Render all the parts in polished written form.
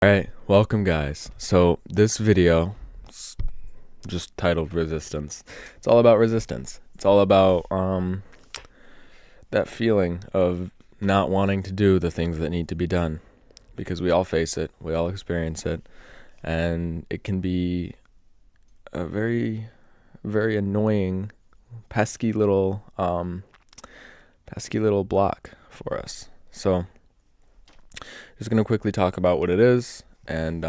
Alright, welcome guys. So this video is just titled Resistance. It's all about resistance. It's all about that feeling of not wanting to do the things that need to be done, because we all face it, we all experience it, and it can be a very, very annoying, pesky little block for us. So just going to quickly talk about what it is and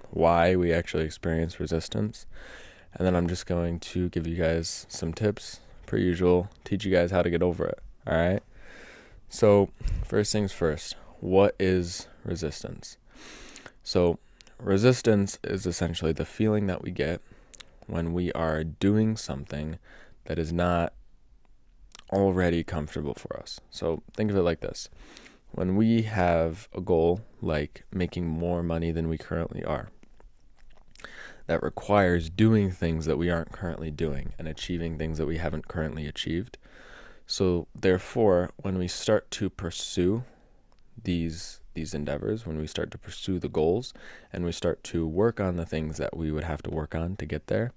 why we actually experience resistance. And then I'm just going to give you guys some tips, per usual, teach you guys how to get over it. All right? So first things first, what is resistance? So resistance is essentially the feeling that we get when we are doing something that is not already comfortable for us. So think of it like this. When we have a goal like making more money than we currently are, that requires doing things that we aren't currently doing and achieving things that we haven't currently achieved. So therefore, when we start to pursue these endeavors, when we start to pursue the goals and we start to work on the things that we would have to work on to get there,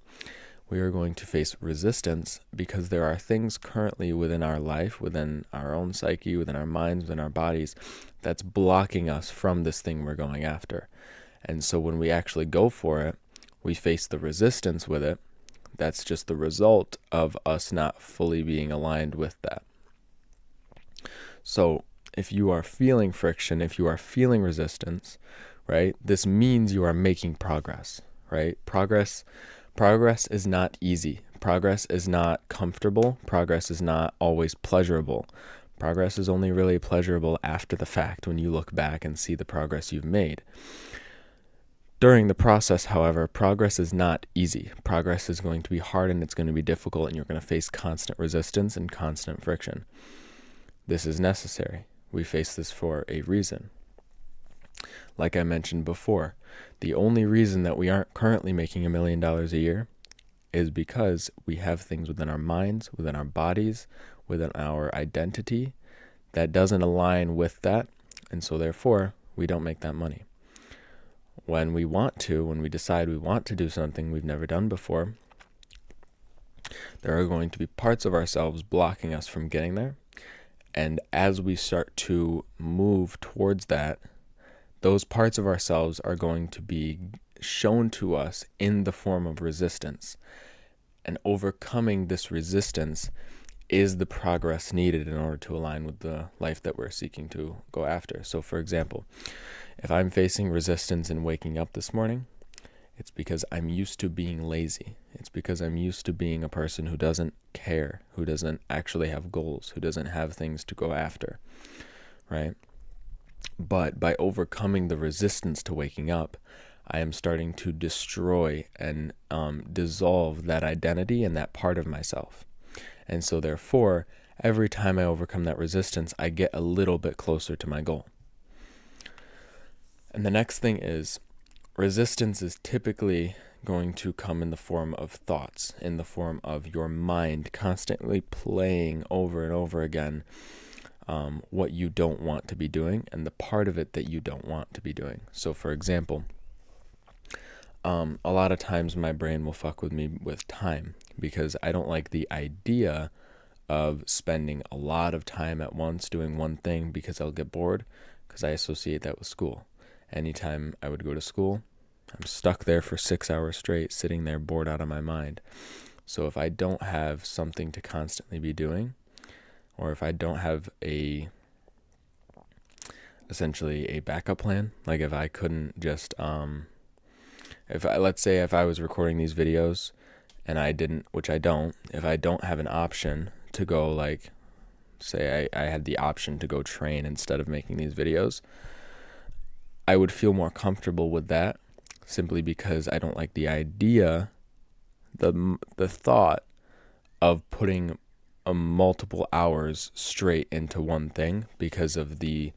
we are going to face resistance because there are things currently within our life, within our own psyche, within our minds, within our bodies, that's blocking us from this thing we're going after. And so when we actually go for it, we face the resistance with it. That's just the result of us not fully being aligned with that. So if you are feeling friction, if you are feeling resistance, right, this means you are making progress, right? Progress is not easy. Progress is not comfortable. Progress is not always pleasurable. Progress is only really pleasurable after the fact, when you look back and see the progress you've made. During the process, however, progress is not easy. Progress is going to be hard and it's going to be difficult, and you're going to face constant resistance and constant friction. This is necessary. We face this for a reason. Like I mentioned before, the only reason that we aren't currently making $1 million a year is because we have things within our minds, within our bodies, within our identity that doesn't align with that, and so therefore we don't make that money. When we decide we want to do something we've never done before, there are going to be parts of ourselves blocking us from getting there, and as we start to move towards that, those parts of ourselves are going to be shown to us in the form of resistance. And overcoming this resistance is the progress needed in order to align with the life that we're seeking to go after. So for example, if I'm facing resistance in waking up this morning, it's because I'm used to being lazy. It's because I'm used to being a person who doesn't care, who doesn't actually have goals, who doesn't have things to go after, right? But by overcoming the resistance to waking up, I am starting to destroy and dissolve that identity and that part of myself. And so therefore, every time I overcome that resistance, I get a little bit closer to my goal. And the next thing is, resistance is typically going to come in the form of thoughts, in the form of your mind constantly playing over and over again what you don't want to be doing and the part of it that you don't want to be doing. So for example, a lot of times my brain will fuck with me with time because I don't like the idea of spending a lot of time at once doing one thing, because I'll get bored, because I associate that with school. Anytime I would go to school, I'm stuck there for 6 hours straight, sitting there bored out of my mind. So if I don't have something to constantly be doing, or if I don't have essentially a backup plan, like if I couldn't just, let's say if I was recording these videos and I didn't, which I don't, if I don't have an option to go, like, say I had the option to go train instead of making these videos, I would feel more comfortable with that, simply because I don't like the idea, the thought of putting multiple hours straight into one thing, because of the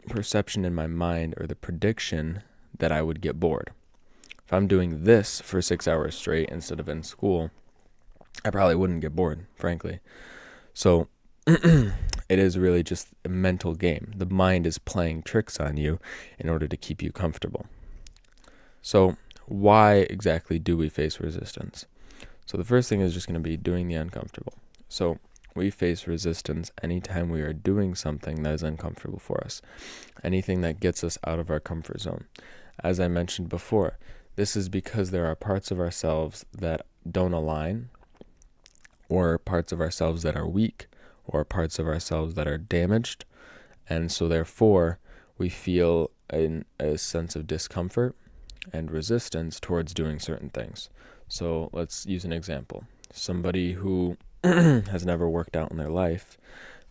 perception in my mind, or the prediction that I would get bored. If I'm doing this for 6 hours straight instead of in school, I probably wouldn't get bored, frankly. So it is really just a mental game. The mind is playing tricks on you in order to keep you comfortable. So why exactly do we face resistance? So the first thing is just going to be doing the uncomfortable. So we face resistance anytime we are doing something that is uncomfortable for us, anything that gets us out of our comfort zone. As I mentioned before, this is because there are parts of ourselves that don't align, or parts of ourselves that are weak, or parts of ourselves that are damaged, and so therefore we feel a sense of discomfort and resistance towards doing certain things. So let's use an example. Somebody who has never worked out in their life,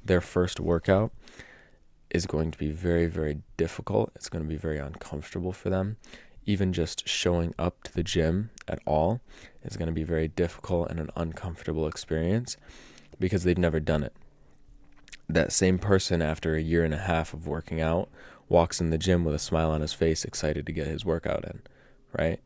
their first workout is going to be very, very difficult. It's going to be very uncomfortable for them. Even just showing up to the gym at all is going to be very difficult and an uncomfortable experience because they've never done it. That same person, after a year and a half of working out, walks in the gym with a smile on his face, excited to get his workout in, right?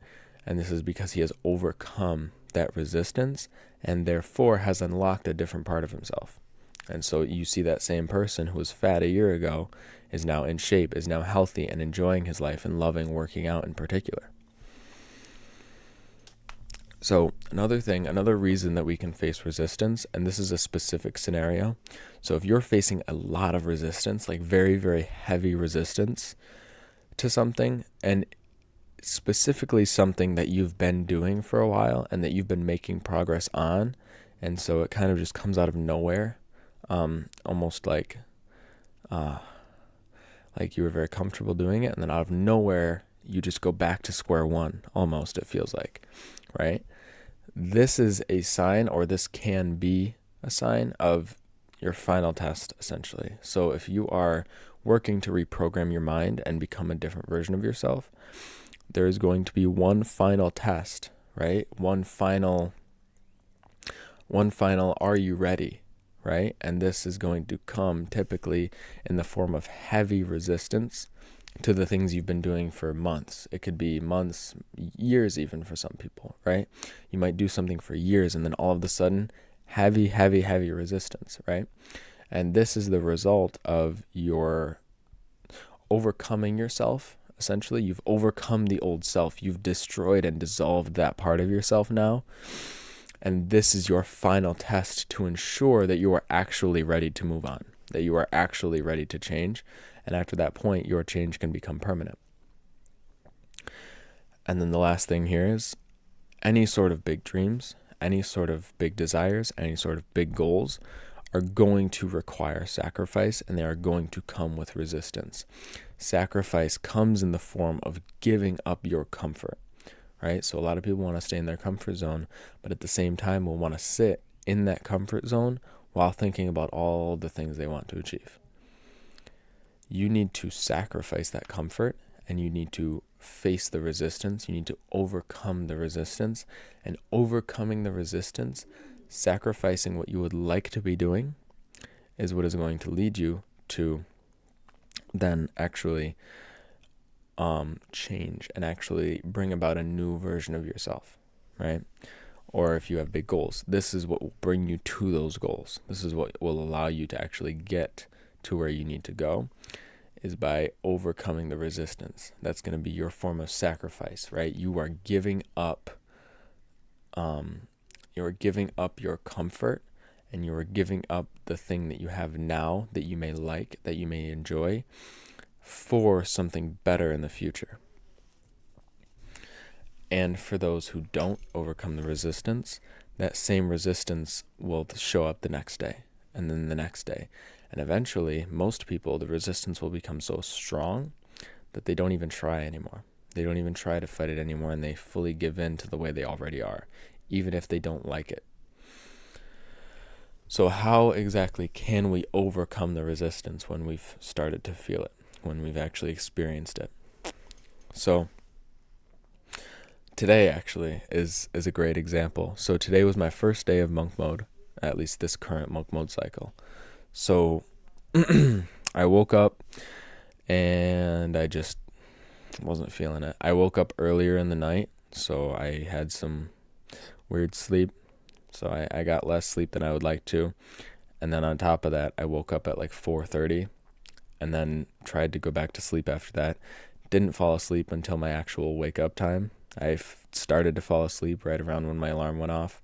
And this is because he has overcome that resistance and therefore has unlocked a different part of himself. And so you see that same person who was fat a year ago is now in shape, is now healthy and enjoying his life and loving working out in particular. So another reason that we can face resistance, and this is a specific scenario. So if you're facing a lot of resistance, like very, very heavy resistance to something, and specifically something that you've been doing for a while and that you've been making progress on, and so it kind of just comes out of nowhere, almost like you were very comfortable doing it, and then out of nowhere you just go back to square one, almost, it feels like, right? This is a sign, or this can be a sign of your final test, essentially. So if you are working to reprogram your mind and become a different version of yourself, there is going to be one final test, right? One final, are you ready, right? And this is going to come typically in the form of heavy resistance to the things you've been doing for months. It could be months, years even for some people, right? You might do something for years and then all of a sudden, heavy resistance, right? And this is the result of your overcoming yourself. Essentially, you've overcome the old self. You've destroyed and dissolved that part of yourself now. And this is your final test to ensure that you are actually ready to move on, that you are actually ready to change. And after that point, your change can become permanent. And then the last thing here is any sort of big dreams, any sort of big desires, any sort of big goals are going to require sacrifice, and they are going to come with resistance. Sacrifice comes in the form of giving up your comfort, right? So a lot of people want to stay in their comfort zone, but at the same time will want to sit in that comfort zone while thinking about all the things they want to achieve. You need to sacrifice that comfort, and you need to face the resistance. You need to overcome the resistance, and overcoming the resistance, sacrificing what you would like to be doing, is what is going to lead you to then actually change and actually bring about a new version of yourself, right? Or if you have big goals, this is what will bring you to those goals. This is what will allow you to actually get to where you need to go, is by overcoming the resistance. That's going to be your form of sacrifice, right? You are giving up your comfort, and you are giving up the thing that you have now that you may like, that you may enjoy, for something better in the future. And for those who don't overcome the resistance, that same resistance will show up the next day, and then the next day. And eventually, most people, the resistance will become so strong that they don't even try anymore. They don't even try to fight it anymore, and they fully give in to the way they already are, even if they don't like it. So how exactly can we overcome the resistance when we've started to feel it, when we've actually experienced it? So today actually is a great example. So today was my first day of monk mode, at least this current monk mode cycle. So I woke up and I just wasn't feeling it. I woke up earlier in the night, so I had some weird sleep. So I got less sleep than I would like to. And then on top of that, I woke up at like 4:30 and then tried to go back to sleep after that. Didn't fall asleep until my actual wake up time. I started to fall asleep right around when my alarm went off.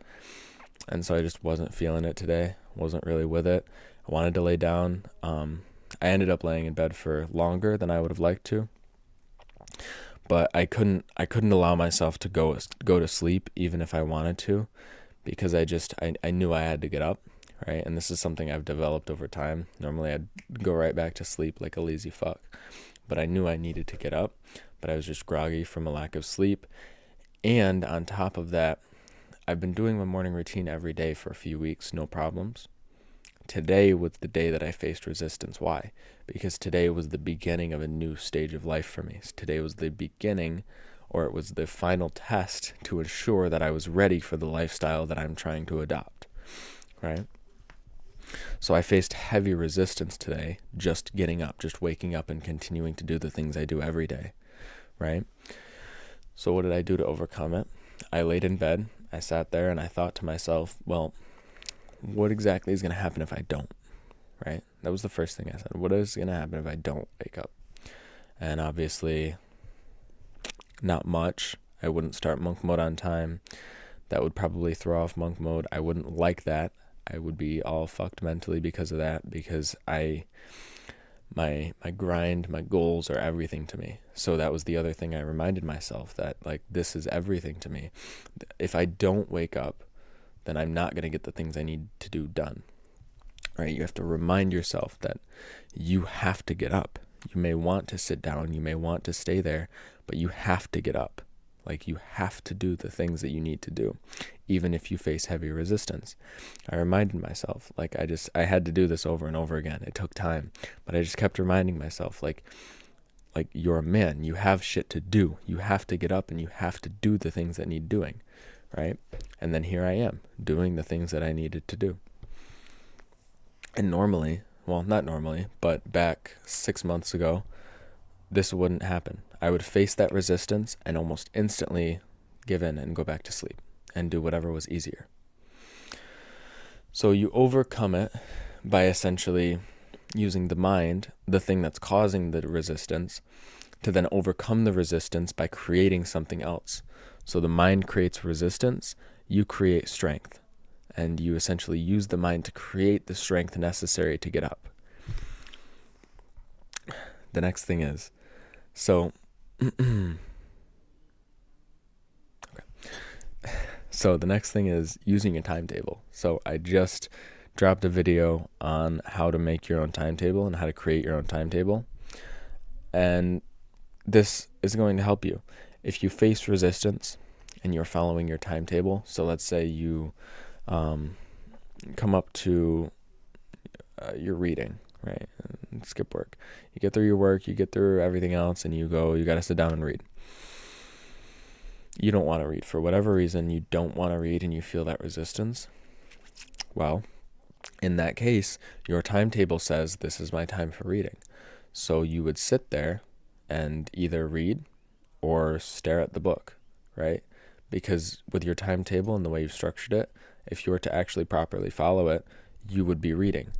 And so I just wasn't feeling it today. Wasn't really with it. I wanted to lay down. I ended up laying in bed for longer than I would have liked to. But I couldn't allow myself to go to sleep even if I wanted to, because I knew I had to get up, right? And this is something I've developed over time. Normally I'd go right back to sleep like a lazy fuck, but I knew I needed to get up, but I was just groggy from a lack of sleep. And on top of that, I've been doing my morning routine every day for a few weeks, no problems. Today was the day that I faced resistance. Why? Because today was the beginning of a new stage of life for me. Today was the beginning, or it was the final test to ensure that I was ready for the lifestyle that I'm trying to adopt, right? So I faced heavy resistance today, just getting up, just waking up and continuing to do the things I do every day, right? So what did I do to overcome it? I laid in bed, I sat there, and I thought to myself, well, what exactly is going to happen if I don't, right? That was the first thing I said. What is going to happen if I don't wake up? And obviously, not much. I wouldn't start monk mode on time. That would probably throw off monk mode. I wouldn't like that. I would be all fucked mentally because of that, because my grind, my goals are everything to me. So that was the other thing I reminded myself, that like this is everything to me. If I don't wake up, then I'm not going to get the things I need to do done, right? You have to remind yourself that you have to get up. You may want to sit down, you may want to stay there, but you have to get up. Like you have to do the things that you need to do, even if you face heavy resistance. I reminded myself, like I had to do this over and over again. It took time, but I just kept reminding myself, like you're a man, you have shit to do. You have to get up and you have to do the things that need doing, right? And then here I am doing the things that I needed to do. And normally, well, not normally, but back 6 months ago, this wouldn't happen. I would face that resistance and almost instantly give in and go back to sleep and do whatever was easier. So you overcome it by essentially using the mind, the thing that's causing the resistance, to then overcome the resistance by creating something else. So the mind creates resistance, you create strength, and you essentially use the mind to create the strength necessary to get up. The next thing is, so the next thing is using a timetable. So I just dropped a video on how to make your own timetable and how to create your own timetable. And this is going to help you. If you face resistance and you're following your timetable, so let's say you come up to your reading, right? And skip work. You get through your work, you get through everything else, and you got to sit down and read. You don't want to read. For whatever reason, you don't want to read and you feel that resistance. Well, in that case, your timetable says this is my time for reading. So you would sit there and either read or stare at the book, right? Because with your timetable and the way you've structured it, if you were to actually properly follow it, you would be reading.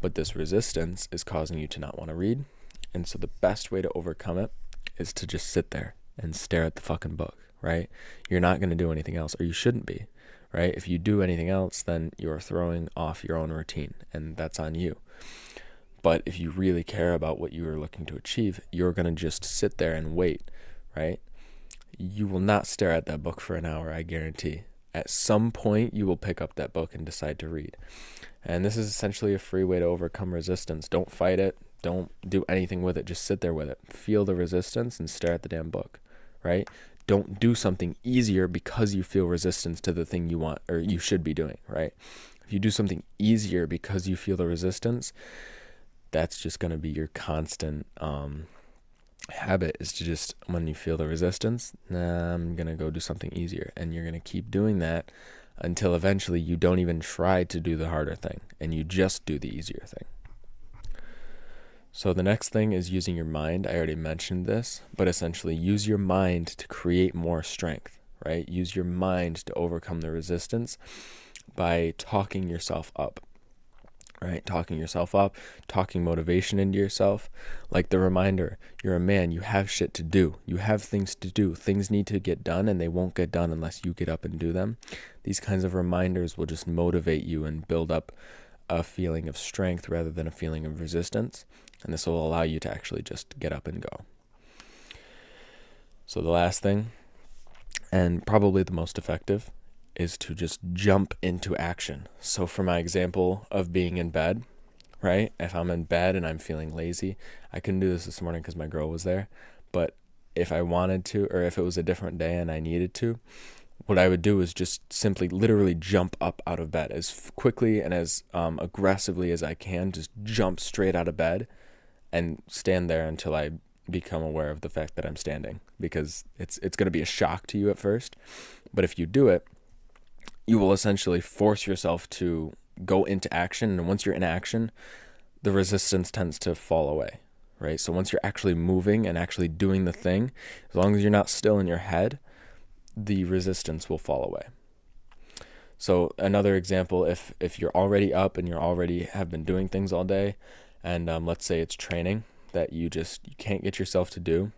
But this resistance is causing you to not want to read. And so the best way to overcome it is to just sit there and stare at the fucking book, right? You're not going to do anything else, or you shouldn't be, right? If you do anything else, then you're throwing off your own routine, and that's on you. But if you really care about what you are looking to achieve, you're going to just sit there and wait, right? You will not stare at that book for an hour, I guarantee. At some point, you will pick up that book and decide to read. And this is essentially a free way to overcome resistance. Don't fight it. Don't do anything with it. Just sit there with it. Feel the resistance and stare at the damn book, right? Don't do something easier because you feel resistance to the thing you want or you should be doing, right? If you do something easier because you feel the resistance, that's just going to be your constant habit, is to just, when you feel the resistance, I'm going to go do something easier. And you're going to keep doing that until eventually you don't even try to do the harder thing and you just do the easier thing. So the next thing is using your mind. I already mentioned this, but essentially use your mind to create more strength, right? Use your mind to overcome the resistance by talking yourself up, right? Talking yourself up, talking motivation into yourself. Like the reminder, you're a man, you have shit to do. You have things to do. Things need to get done, and they won't get done unless you get up and do them. These kinds of reminders will just motivate you and build up a feeling of strength rather than a feeling of resistance. And this will allow you to actually just get up and go. So the last thing, and probably the most effective, is to just jump into action. So for my example of being in bed, right? If I'm in bed and I'm feeling lazy, I couldn't do this morning because my girl was there. But if I wanted to, or if it was a different day and I needed to, what I would do is just simply literally jump up out of bed as quickly and as aggressively as I can. Just jump straight out of bed and stand there until I become aware of the fact that I'm standing, because it's going to be a shock to you at first. But if you do it, you will essentially force yourself to go into action. And once you're in action, the resistance tends to fall away, right? So once you're actually moving and actually doing the thing, as long as you're not still in your head, the resistance will fall away. So another example, if you're already up and you're already have been doing things all day, and let's say it's training that you can't get yourself to do,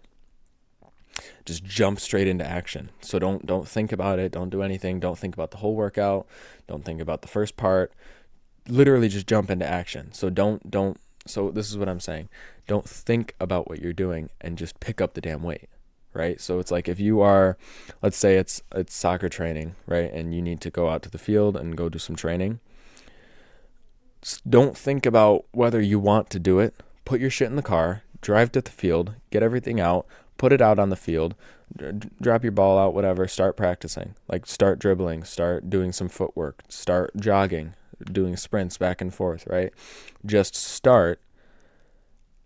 just jump straight into action. So don't think about it. Don't do anything. Don't think about the whole workout. Don't think about the first part. Literally just jump into action. So so this is what I'm saying. Don't think about what you're doing and just pick up the damn weight, right? So it's like if you are, let's say it's soccer training, right? And you need to go out to the field and go do some training. Don't think about whether you want to do it. Put your shit in the car, drive to the field, get everything out, put it out on the field, drop your ball out, whatever, start practicing. Like start dribbling, start doing some footwork, start jogging, doing sprints back and forth, right? Just start.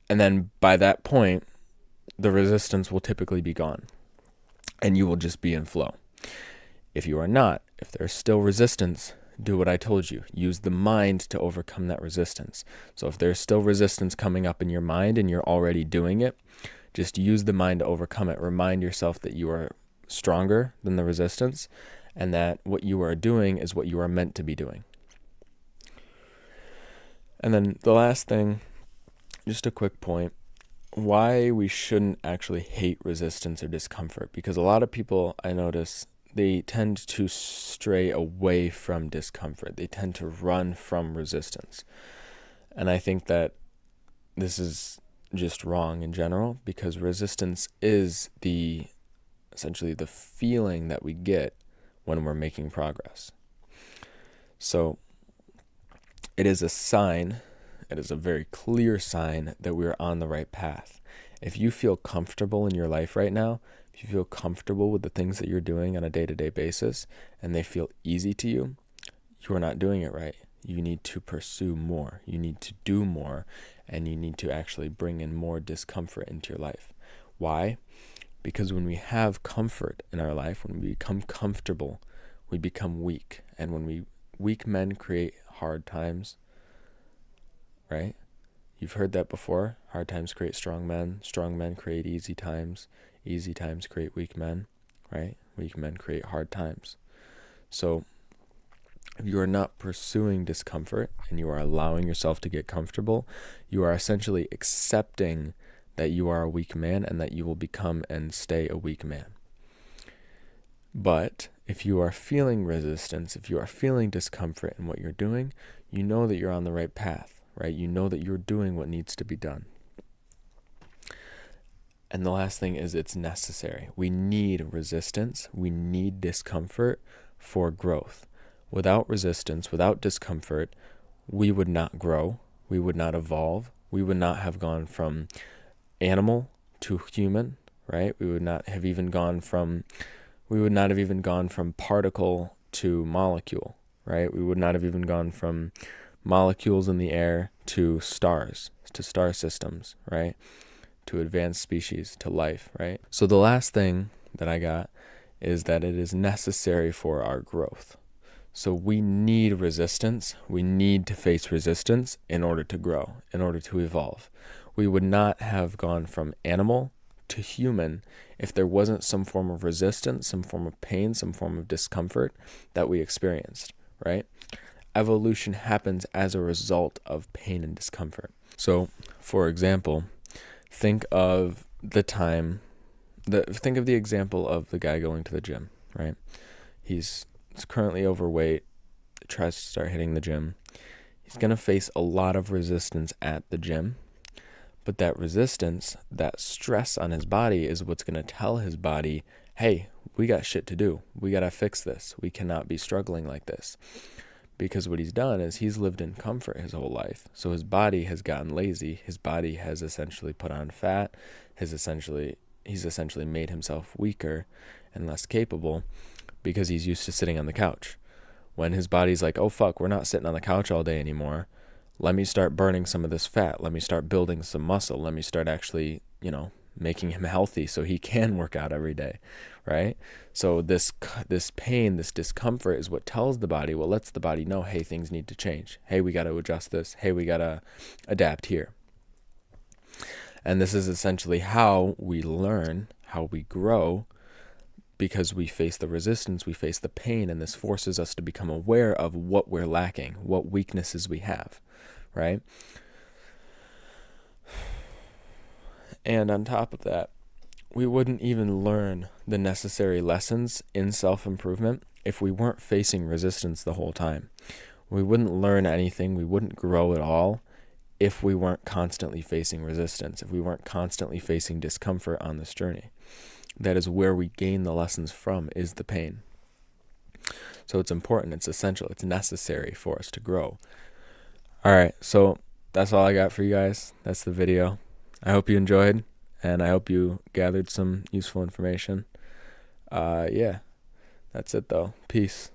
And then by that point, the resistance will typically be gone and you will just be in flow. If you are not, if there's still resistance, do what I told you. Use the mind to overcome that resistance. So if there's still resistance coming up in your mind and you're already doing it, just use the mind to overcome it. Remind yourself that you are stronger than the resistance and that what you are doing is what you are meant to be doing. And then the last thing, just a quick point, why we shouldn't actually hate resistance or discomfort. Because a lot of people, I notice, they tend to stray away from discomfort. They tend to run from resistance. And I think that this is just wrong in general, because resistance is essentially the feeling that we get when we're making progress. So it is a sign, it is a very clear sign that we are on the right path. If you feel comfortable in your life right now, if you feel comfortable with the things that you're doing on a day-to-day basis and they feel easy to you, you are not doing it right. You need to pursue more. You need to do more, and you need to actually bring in more discomfort into your life. Why? Because when we have comfort in our life, when we become comfortable, we become weak. And when weak men create hard times, right? You've heard that before. Hard times create strong men create easy times create weak men, right? Weak men create hard times. So if you are not pursuing discomfort and you are allowing yourself to get comfortable, you are essentially accepting that you are a weak man and that you will become and stay a weak man. But if you are feeling resistance, if you are feeling discomfort in what you're doing, you know that you're on the right path, right? You know that you're doing what needs to be done. And the last thing is it's necessary. We need resistance. We need discomfort for growth. Without resistance, without discomfort, we would not grow. We would not evolve. We would not have gone from animal to human, right? We would not have even gone from particle to molecule, right? We would not have even gone from molecules in the air to stars, to star systems, right? To advanced species, to life, right? So the last thing that I got is that it is necessary for our growth. So we need resistance. We need to face resistance in order to grow, in order to evolve. We would not have gone from animal to human if there wasn't some form of resistance, some form of pain, some form of discomfort that we experienced, right? evolution happens as a result of pain and discomfort. So, for example, think of the example of the guy going to the gym, right? He's currently overweight, tries to start hitting the gym. He's going to face a lot of resistance at the gym. But that resistance, that stress on his body is what's going to tell his body, hey, we got shit to do. We got to fix this. We cannot be struggling like this. Because what he's done is he's lived in comfort his whole life. So his body has gotten lazy. His body has essentially put on fat. He's essentially made himself weaker and less capable because he's used to sitting on the couch. When his body's like, oh fuck, we're not sitting on the couch all day anymore. Let me start burning some of this fat. Let me start building some muscle. Let me start actually, making him healthy so he can work out every day, right? So this pain, this discomfort is what tells the body, lets the body know, hey, things need to change. Hey, we got to adjust this. Hey, we got to adapt here. And this is essentially how we learn, how we grow, because we face the resistance, we face the pain, and this forces us to become aware of what we're lacking, what weaknesses we have, right? And on top of that, we wouldn't even learn the necessary lessons in self-improvement if we weren't facing resistance the whole time. We wouldn't learn anything, we wouldn't grow at all if we weren't constantly facing resistance, if we weren't constantly facing discomfort on this journey. That is where we gain the lessons from, is the pain. So it's important, it's essential, it's necessary for us to grow. All right, so that's all I got for you guys. That's the video. I hope you enjoyed, and I hope you gathered some useful information. Yeah, that's it though. Peace.